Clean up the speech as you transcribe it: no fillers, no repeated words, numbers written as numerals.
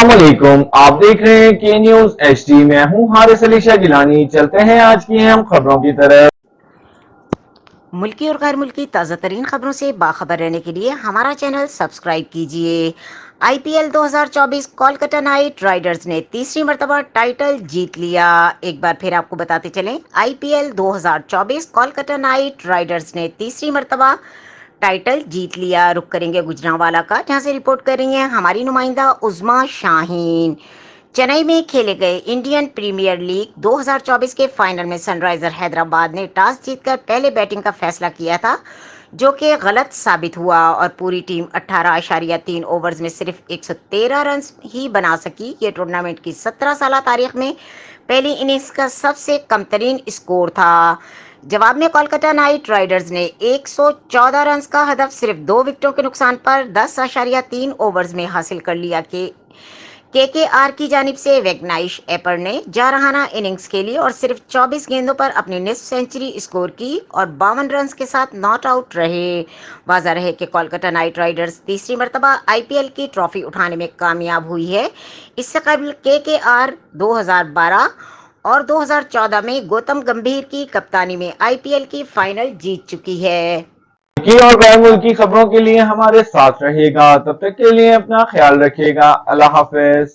अस्सलामुअलैकुम, आप देख रहे हैं के न्यूज HD। मैं हूं हारिस अली शाह गिलानी। चलते हैं आज की अहम खबरों की तरफ। मुल्की और गैर मुल्की ताज़ा तरीन खबरों से बाखबर रहने के लिए हमारा चैनल सब्सक्राइब कीजिए। IPL 2024 कोलकाता नाइट राइडर्स ने तीसरी मर्तबा टाइटल जीत लिया। एक बार फिर आपको बताते चलें, IPL 2024 कोलकाता नाइट राइडर्स ने तीसरी मर्तबा टाइटल जीत लिया। रुक करेंगे गुजरांवाला का, जहां से रिपोर्ट कर रही हैं हमारी नुमाइंदा उज़मा शाहीन। चेन्नई में खेले गए इंडियन प्रीमियर लीग 2024 के फाइनल में सनराइजर हैदराबाद ने टॉस जीतकर पहले बैटिंग का फैसला किया था, जो कि गलत साबित हुआ और पूरी टीम 18.3 ओवर्स में सिर्फ 113 रन ही बना सकी। ये टूर्नामेंट की 17 साल तारीख में पहली इनिंग्स का सबसे कम तरीन स्कोर था। जवाब में कोलकाता नाइट राइडर्स ने 114 रन का हदफ सिर्फ 2 विकेटों के नुकसान पर 10.3 ओवर्स में हासिल कर लिया। KKR की जानिब से वैग्नाइश एपर ने जारहाना इनिंग्स खेली और सिर्फ 24 गेंदों पर अपनी निस्फ सेंचुरी स्कोर की और 52 रन के साथ नॉट आउट रहे। वाज़ा रहे कि कोलकाता नाइट राइडर्स तीसरी मर्तबा IPL की ट्रॉफी उठाने में कामयाब हुई है। इससे कबल KKR 2012 और 2014 में गौतम गंभीर की कप्तानी में IPL की फाइनल जीत चुकी है। मुल्की और गैर मुल्की खबरों के लिए हमारे साथ रहेगा। तब तक के लिए अपना ख्याल रखिएगा। अल्लाह हाफिज।